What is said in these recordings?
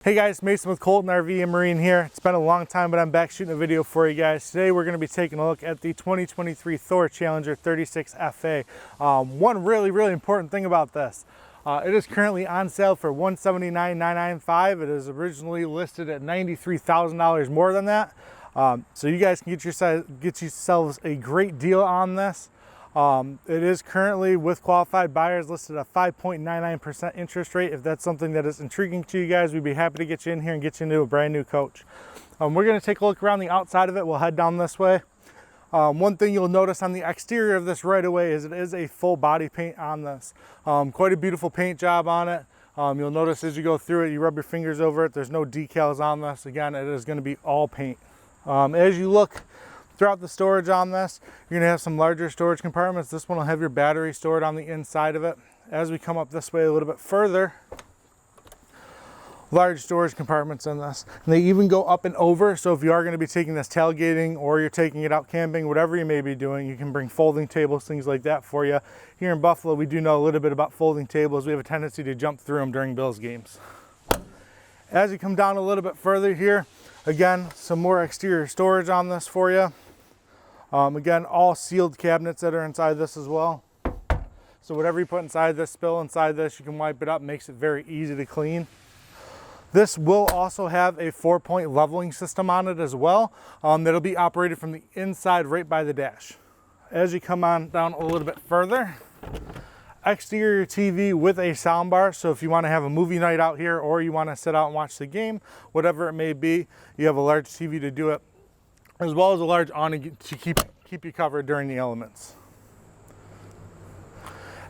Hey guys, Mason with Colton RV and Marine here. It's been a long time, but I'm back shooting a video for you guys. Today we're going to be taking a look at the 2023 Thor Challenger 36 FA. One really important thing about this, it is currently on sale for $179,995. It is originally listed at $93,000 more than that. So you guys can get yourselves a great deal on this. It is currently with qualified buyers listed at 5.99% interest rate. If that's something that is intriguing to you guys, we'd be happy to get you in here and get you into a brand new coach. We're going to take a look around the outside of it. We'll head down this way. One thing you'll notice on the exterior of this right away is it is a full body paint on this. Quite a beautiful paint job on it. You'll notice as you go through it, you rub your fingers over it, there's no decals on this. Again, it is going to be all paint. As you look throughout the storage on this, you're going to have some larger storage compartments. This one will have your battery stored on the inside of it. As we come up this way a little bit further, large storage compartments in this. And they even go up and over, so if you are going to be taking this tailgating or you're taking it out camping, whatever you may be doing, you can bring folding tables, things like that for you. Here in Buffalo, we do know a little bit about folding tables. We have a tendency to jump through them during Bills games. As you come down a little bit further here, again, some more exterior storage on this for you. Again, all sealed cabinets that are inside this as well. So whatever you put inside this, spill inside this, you can wipe it up, makes it very easy to clean. This will also have a 4-point leveling system on it as well. That'll be operated from the inside right by the dash. As you come on down a little bit further, exterior TV with a sound bar. So if you want to have a movie night out here or you want to sit out and watch the game, whatever it may be, you have a large TV to do it, as well as a large awning to keep you covered during the elements.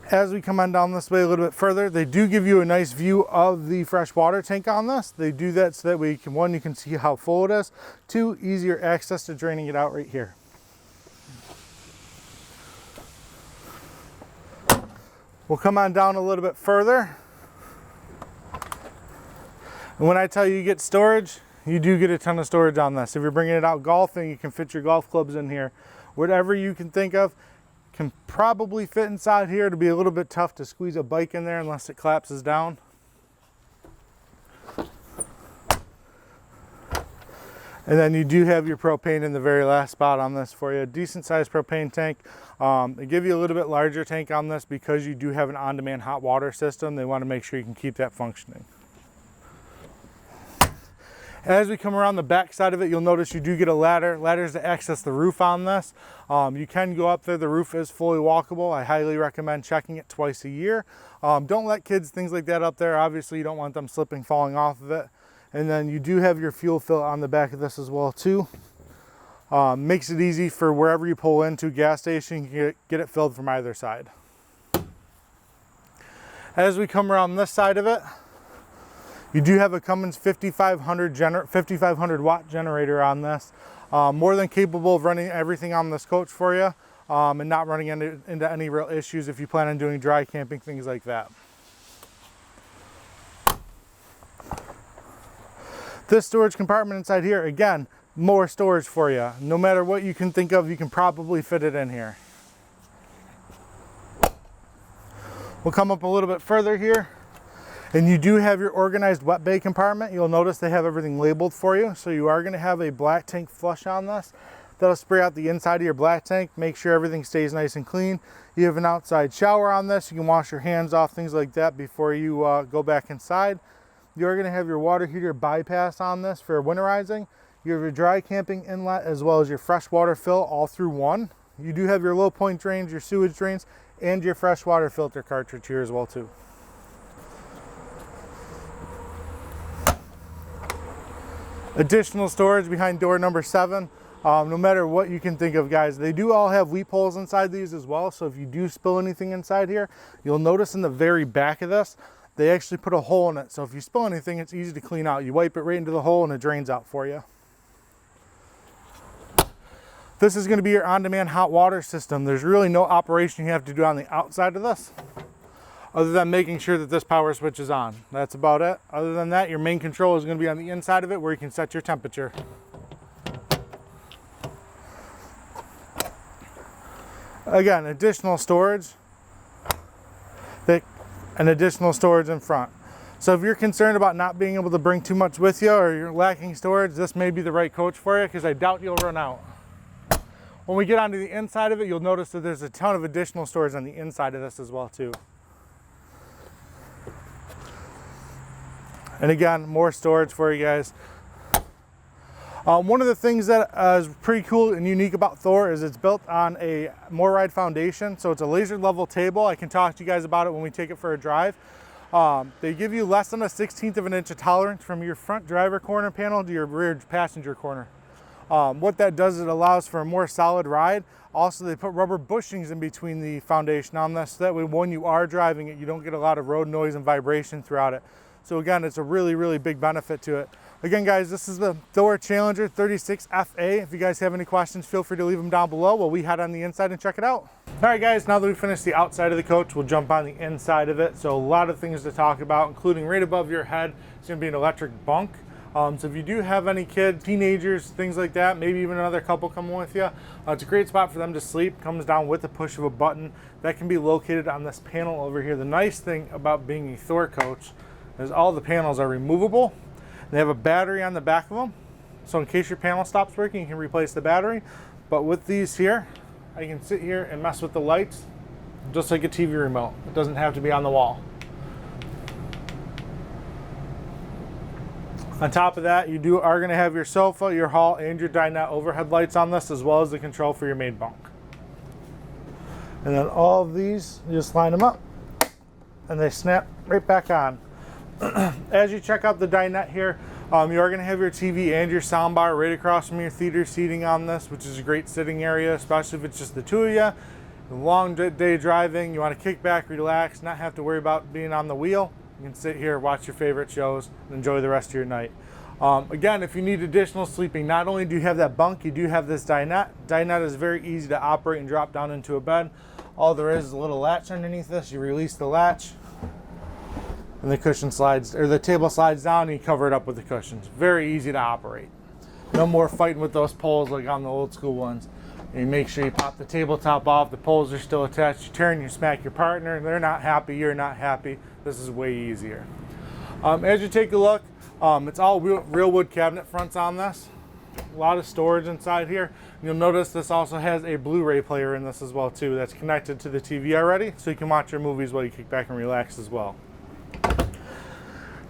As we come on down this way a little bit further, they do give you a nice view of the fresh water tank on this. They do that so that one, you can see how full it is. Two, easier access to draining it out right here. We'll come on down a little bit further. And when I tell you get storage, you do get a ton of storage on this. If you're bringing it out golfing, you can fit your golf clubs in here. Whatever you can think of can probably fit inside here. It'll be a little bit tough to squeeze a bike in there unless it collapses down. And then you do have your propane in the very last spot on this for you. Decent sized propane tank. They give you a little bit larger tank on this because you do have an on-demand hot water system. They want to make sure you can keep that functioning. As we come around the back side of it, you'll notice you do get a ladder. Ladders to access the roof on this. You can go up there. The roof is fully walkable. I highly recommend checking it twice a year. Don't let kids, things like that up there. Obviously, you don't want them slipping, falling off of it. And then you do have your fuel fill on the back of this as well too. Makes it easy for wherever you pull into a gas station, you can get it filled from either side. As we come around this side of it, you do have a Cummins 5500 watt generator on this. More than capable of running everything on this coach for you and not running into any real issues if you plan on doing dry camping, things like that. This storage compartment inside here, again, more storage for you. No matter what you can think of, you can probably fit it in here. We'll come up a little bit further here. And you do have your organized wet bay compartment. You'll notice they have everything labeled for you. So you are going to have a black tank flush on this. That'll spray out the inside of your black tank, make sure everything stays nice and clean. You have an outside shower on this. You can wash your hands off, things like that before you go back inside. You're going to have your water heater bypass on this for winterizing. You have your dry camping inlet as well as your freshwater fill all through one. You do have your low point drains, your sewage drains, and your freshwater filter cartridge here as well too. Additional storage behind door number 7. No matter what you can think of, guys, they do all have weep holes inside these as well. So if you do spill anything inside here, you'll notice in the very back of this, they actually put a hole in it. So if you spill anything, it's easy to clean out. You wipe it right into the hole and it drains out for you. This is going to be your on-demand hot water system. There's really no operation you have to do on the outside of this, other than making sure that this power switch is on. That's about it. Other than that, your main control is going to be on the inside of it where you can set your temperature. Again, additional storage. And additional storage in front. So if you're concerned about not being able to bring too much with you or you're lacking storage, this may be the right coach for you, because I doubt you'll run out. When we get onto the inside of it, you'll notice that there's a ton of additional storage on the inside of this as well too. And again, more storage for you guys. One of the things that is pretty cool and unique about Thor is it's built on a MORryde foundation. So it's a laser level table. I can talk to you guys about it when we take it for a drive. They give you less than a 1/16 of an inch of tolerance from your front driver corner panel to your rear passenger corner. What that does is it allows for a more solid ride. Also, they put rubber bushings in between the foundation on this, so that way when you are driving it, you don't get a lot of road noise and vibration throughout it. So again, it's a really, really big benefit to it. Again, guys, this is the Thor Challenger 36 FA. If you guys have any questions, feel free to leave them down below while we head on the inside and check it out. All right, guys, now that we finished the outside of the coach, we'll jump on the inside of it. So a lot of things to talk about, including right above your head, it's gonna be an electric bunk. So if you do have any kids, teenagers, things like that, maybe even another couple coming with you, it's a great spot for them to sleep. Comes down with the push of a button. That can be located on this panel over here. The nice thing about being a Thor coach is all the panels are removable. They have a battery on the back of them, so in case your panel stops working, you can replace the battery. But with these here, I can sit here and mess with the lights just like a TV remote. It doesn't have to be on the wall. On top of that, you are going to have your sofa, your hall, and your dinette overhead lights on this, as well as the control for your main bunk. And then all of these, you just line them up and they snap right back on. As you check out the dinette here, you are going to have your TV and your sound bar right across from your theater seating on this, which is a great sitting area, especially if it's just the two of you. A long day driving, you want to kick back, relax, not have to worry about being on the wheel. You can sit here, watch your favorite shows, and enjoy the rest of your night. Again, if you need additional sleeping, not only do you have that bunk, you do have this dinette. Dinette is very easy to operate and drop down into a bed. All there is a little latch underneath this. You release the latch, and the cushion slides, or the table slides down, and you cover it up with the cushions. Very easy to operate. No more fighting with those poles like on the old school ones. And you make sure you pop the tabletop off, the poles are still attached, you turn, you smack your partner, they're not happy, you're not happy. This is way easier. As you take a look, it's all real wood cabinet fronts on this. A lot of storage inside here. You'll notice this also has a Blu-ray player in this as well too, that's connected to the TV already, so you can watch your movies while you kick back and relax as well.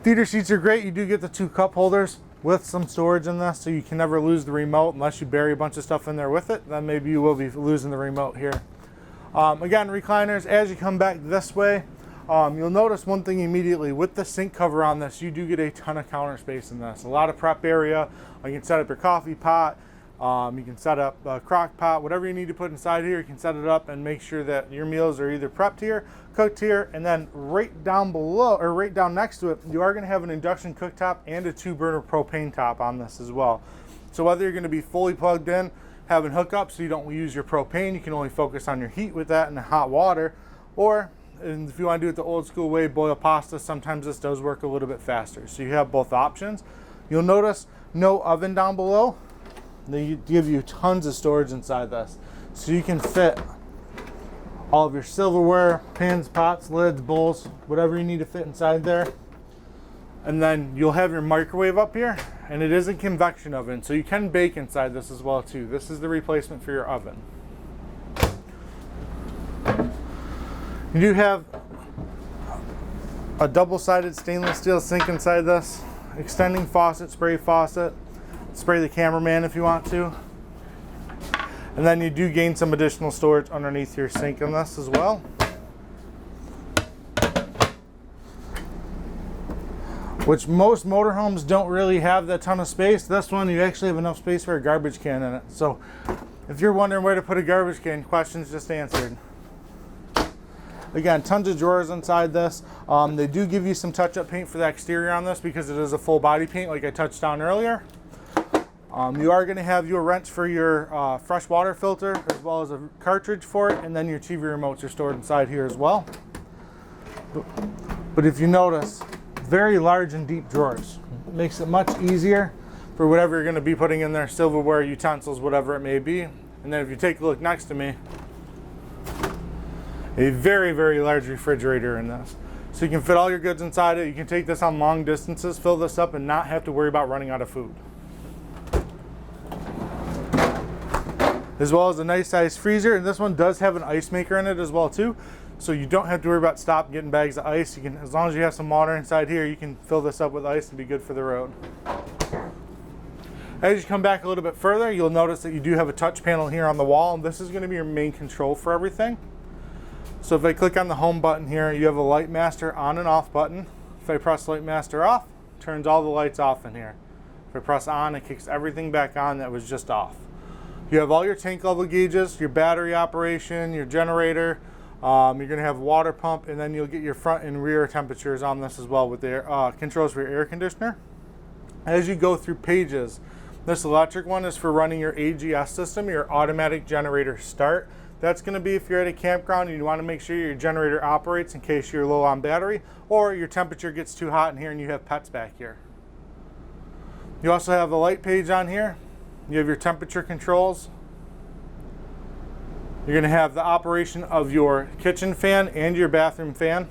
Theater seats are great. You do get the 2 cup holders with some storage in this, so you can never lose the remote unless you bury a bunch of stuff in there with it. Then maybe you will be losing the remote here. Again, recliners, as you come back this way, you'll notice one thing immediately. With the sink cover on this, you do get a ton of counter space in this. A lot of prep area. You can set up your coffee pot. You can set up a crock pot. Whatever you need to put inside here, you can set it up and make sure that your meals are either prepped here, cooked here, and then right down below, or right down next to it, you are going to have an induction cooktop and a 2-burner propane top on this as well. So whether you're going to be fully plugged in, having hookups so you don't use your propane, you can only focus on your heat with that and the hot water, or and if you want to do it the old school way, boil pasta, sometimes this does work a little bit faster. So you have both options. You'll notice no oven down below. They give you tons of storage inside this. So you can fit all of your silverware, pans, pots, lids, bowls, whatever you need to fit inside there. And then you'll have your microwave up here, and it is a convection oven, so you can bake inside this as well too. This is the replacement for your oven. You do have a double-sided stainless steel sink inside this, extending faucet, spray faucet, spray the cameraman if you want to. And then you do gain some additional storage underneath your sink in this as well. Which most motorhomes don't really have that ton of space. This one, you actually have enough space for a garbage can in it. So if you're wondering where to put a garbage can, questions just answered. Again, tons of drawers inside this. They do give you some touch-up paint for the exterior on this because it is a full body paint like I touched on earlier. You are going to have your wrench for your fresh water filter, as well as a cartridge for it, and then your TV remotes are stored inside here as well. But if you notice, very large and deep drawers. It makes it much easier for whatever you're going to be putting in there, silverware, utensils, whatever it may be. And then if you take a look next to me, a very, very large refrigerator in this. So So you can fit all your goods inside it. You can take this on long distances, fill this up, and not have to worry about running out of food. As well as a nice size freezer, and this one does have an ice maker in it as well too. So you don't have to worry about stopping getting bags of ice. You can, as long as you have some water inside here, you can fill this up with ice and be good for the road. As you come back a little bit further, you'll notice that you do have a touch panel here on the wall, and this is going to be your main control for everything. So if I click on the home button here, you have a light master on and off button. If I press light master off, it turns all the lights off in here. If I press on, it kicks everything back on that was just off. You have all your tank level gauges, your battery operation, your generator. You're going to have a water pump, and then you'll get your front and rear temperatures on this as well with the controls for your air conditioner. As you go through pages, this electric one is for running your AGS system, your automatic generator start. That's going to be if you're at a campground and you want to make sure your generator operates in case you're low on battery or your temperature gets too hot in here and you have pets back here. You also have the light page on here. You have your temperature controls. You're going to have the operation of your kitchen fan and your bathroom fan.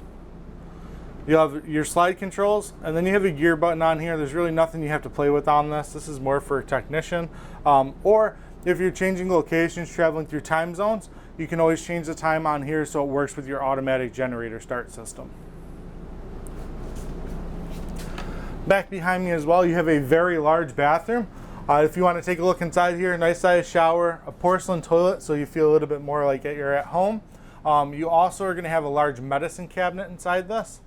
You have your slide controls, and then you have a gear button on here. There's really nothing you have to play with on this. This is more for a technician. Or if you're changing locations, traveling through time zones, you can always change the time on here so it works with your automatic generator start system. Back behind me as well, you have a very large bathroom. If you want to take a look inside here, nice size shower, a porcelain toilet so you feel a little bit more like you're at home. You also are going to have a large medicine cabinet inside this.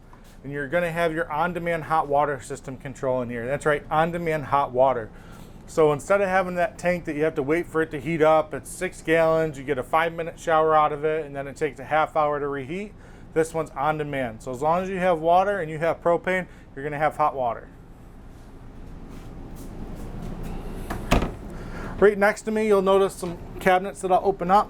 And you're going to have your on-demand hot water system control in here. That's right, on-demand hot water. So instead of having that tank that you have to wait for it to heat up, it's 6 gallons, you get a 5-minute shower out of it, and then it takes a half hour to reheat. This one's on demand. So as long as you have water and you have propane, you're going to have hot water. Right next to me, you'll notice some cabinets that I'll open up.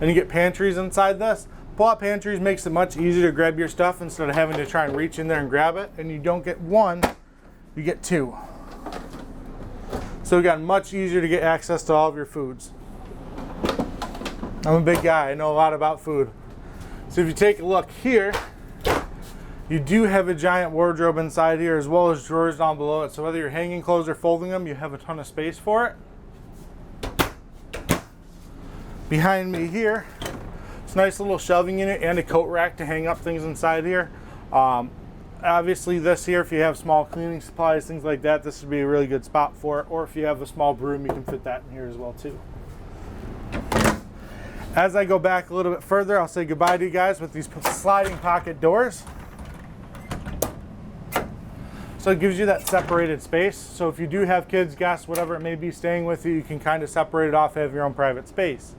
And you get pantries inside this. Pull-out pantries makes it much easier to grab your stuff instead of having to try and reach in there and grab it. And you don't get one, you get two. So it got much easier to get access to all of your foods. I'm a big guy, I know a lot about food. So if you take a look here, you do have a giant wardrobe inside here as well as drawers down below it. So whether you're hanging clothes or folding them, you have a ton of space for it. Behind me here, it's a nice little shelving unit and a coat rack to hang up things inside here. Obviously this here, if you have small cleaning supplies, things like that, this would be a really good spot for it. Or if you have a small broom, you can fit that in here as well too. As I go back a little bit further, I'll say goodbye to you guys with these sliding pocket doors. So it gives you that separated space. So if you do have kids, guests, whatever it may be staying with you, you can kind of separate it off, have your own private space.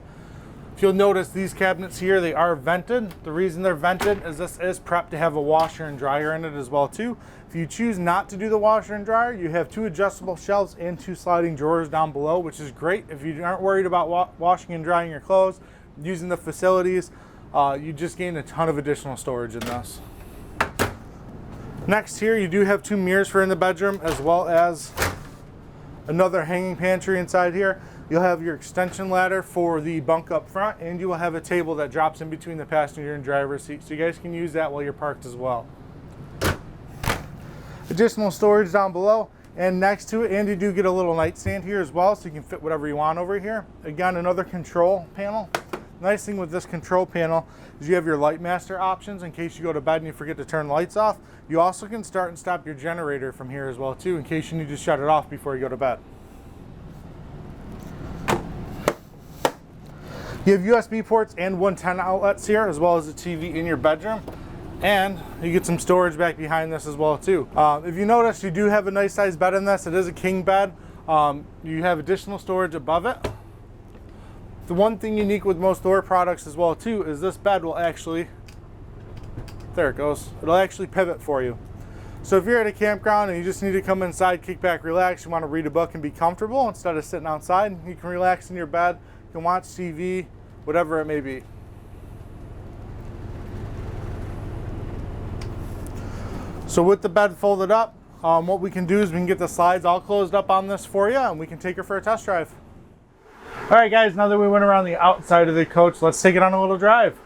If you'll notice these cabinets here, they are vented. The reason they're vented is this is prepped to have a washer and dryer in it as well too. If you choose not to do the washer and dryer, you have 2 adjustable shelves and 2 sliding drawers down below, which is great. If you aren't worried about washing and drying your clothes, using the facilities, you just gain a ton of additional storage in this. Next here, you do have 2 mirrors for in the bedroom as well as another hanging pantry inside here. You'll have your extension ladder for the bunk up front, and you will have a table that drops in between the passenger and driver's seat, so you guys can use that while you're parked as well. Additional storage down below, and next to it, and you do get a little nightstand here as well, so you can fit whatever you want over here. Again, another control panel. Nice thing with this control panel is you have your light master options in case you go to bed and you forget to turn the lights off. You also can start and stop your generator from here as well too, in case you need to shut it off before you go to bed. You have USB ports and 110 outlets here, as well as a TV in your bedroom. And you get some storage back behind this as well too. If you notice, you do have a nice size bed in this. It is a king bed. You have additional storage above it. The one thing unique with most Thor products as well too is this bed will actually, there it goes, it'll actually pivot for you. So if you're at a campground and you just need to come inside, kick back, relax, you want to read a book and be comfortable instead of sitting outside, you can relax in your bed, you can watch TV, whatever it may be. So with the bed folded up, what we can do is we can get the slides all closed up on this for you and we can take her for a test drive. All right guys, now that we went around the outside of the coach, let's take it on a little drive.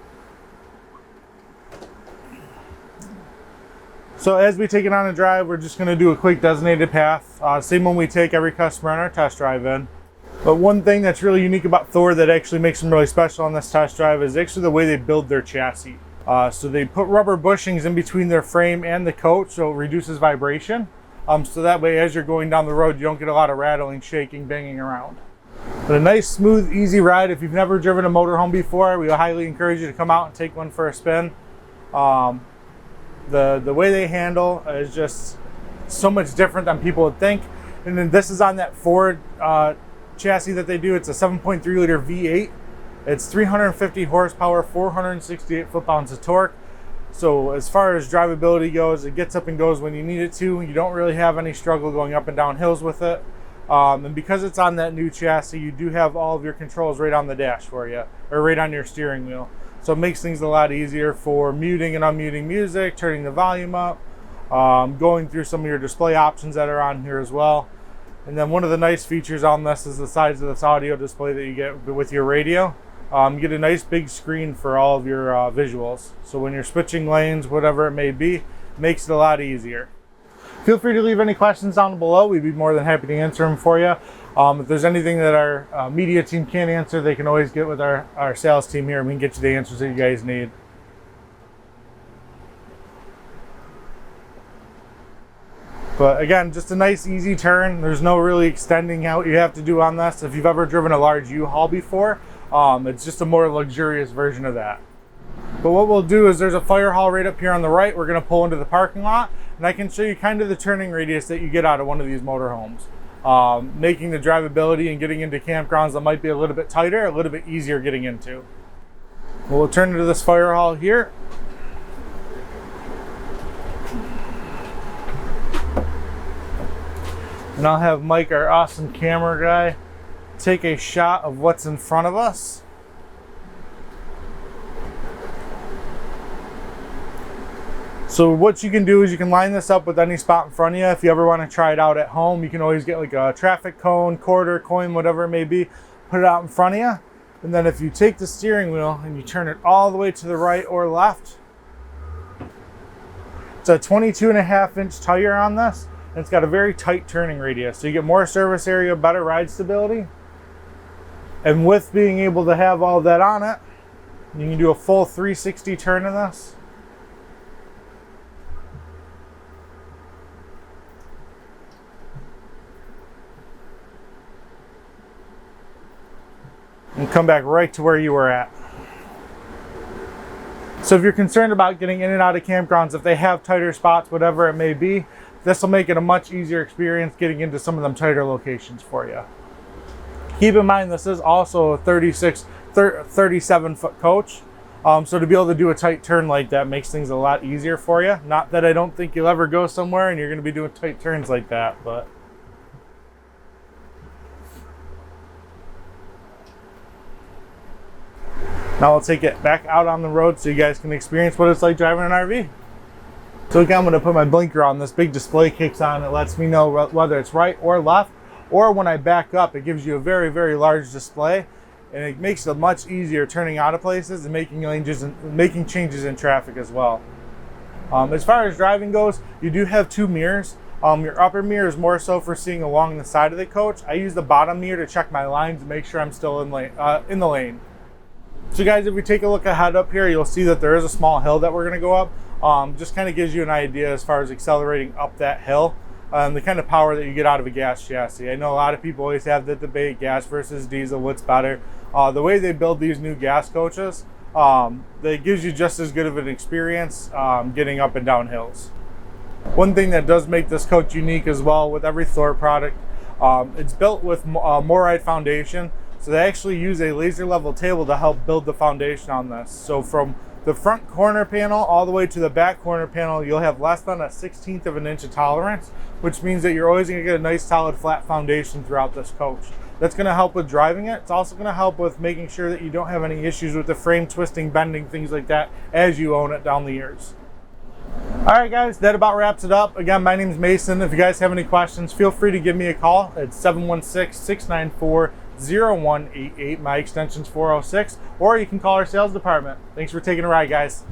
So as we take it on a drive, we're just going to do a quick designated path. Same one we take every customer on our test drive in. But one thing that's really unique about Thor that actually makes them really special on this test drive is actually the way they build their chassis. So they put rubber bushings in between their frame and the coach, so it reduces vibration. So that way as you're going down the road, you don't get a lot of rattling, shaking, banging around. But a nice, smooth, easy ride. If you've never driven a motorhome before, we highly encourage you to come out and take one for a spin. The way they handle is just so much different than people would think. And then this is on that Ford chassis that they do. It's a 7.3 liter V8. It's 350 horsepower, 468 foot-pounds of torque. So as far as drivability goes, it gets up and goes when you need it to. You don't really have any struggle going up and down hills with it. And because it's on that new chassis, you do have all of your controls right on the dash for you, or right on your steering wheel. So it makes things a lot easier for muting and unmuting music, turning the volume up, going through some of your display options that are on here as well. And then one of the nice features on this is the size of this audio display that you get with your radio. You get a nice big screen for all of your visuals. So when you're switching lanes, whatever it may be, makes it a lot easier. Feel free to leave any questions down below. We'd be more than happy to answer them for you. If there's anything that our media team can't answer, they can always get with our sales team here and we can get you the answers that you guys need. But again, just a nice easy turn. There's no really extending out you have to do on this. If you've ever driven a large U-Haul before, it's just a more luxurious version of that. But what we'll do is there's a fire hall right up here on the right. We're going to pull into the parking lot and I can show you kind of the turning radius that you get out of one of these motorhomes. Making the drivability and getting into campgrounds that might be a little bit tighter, a little bit easier getting into. We'll turn into this fire hall here. And I'll have Mike, our awesome camera guy, take a shot of what's in front of us. So what you can do is you can line this up with any spot in front of you. If you ever want to try it out at home, you can always get like a traffic cone, quarter, coin, whatever it may be, put it out in front of you. And then if you take the steering wheel and you turn it all the way to the right or left, it's a 22.5-inch tire on this. And it's got a very tight turning radius. So you get more surface area, better ride stability. And with being able to have all that on it, you can do a full 360 turn in this. And come back right to where you were at. So if you're concerned about getting in and out of campgrounds, if they have tighter spots, whatever it may be, this will make it a much easier experience getting into some of them tighter locations for you. Keep in mind, this is also a 37 foot coach. So to be able to do a tight turn like that makes things a lot easier for you. Not that I don't think you'll ever go somewhere and you're going to be doing tight turns like that, but now I'll take it back out on the road so you guys can experience what it's like driving an RV. So again, I'm going to put my blinker on. This big display kicks on. It lets me know whether it's right or left, or when I back up, it gives you a very, very large display, and it makes it much easier turning out of places and making changes in traffic as well. As far as driving goes, you do have two mirrors. Your upper mirror is more so for seeing along the side of the coach. I use the bottom mirror to check my lines and make sure I'm still in the lane. So guys, if we take a look ahead up here, you'll see that there is a small hill that we're going to go up. Just kind of gives you an idea as far as accelerating up that hill and the kind of power that you get out of a gas chassis. I know a lot of people always have the debate, gas versus diesel, what's better. The way they build these new gas coaches, it gives you just as good of an experience getting up and down hills. One thing that does make this coach unique as well with every Thor product, it's built with Moride foundation. So they actually use a laser level table to help build the foundation on this. So from the front corner panel all the way to the back corner panel, you'll have less than a 1/16 of an inch of tolerance, which means that you're always going to get a nice solid flat foundation throughout this coach. That's going to help with driving it. It's also going to help with making sure that you don't have any issues with the frame twisting, bending, things like that as you own it down the years. All right, guys, that about wraps it up. Again, my name is Mason. If you guys have any questions, feel free to give me a call. It's 716-694-0188. My extension's 406, or you can call our sales department. Thanks for taking a ride, guys.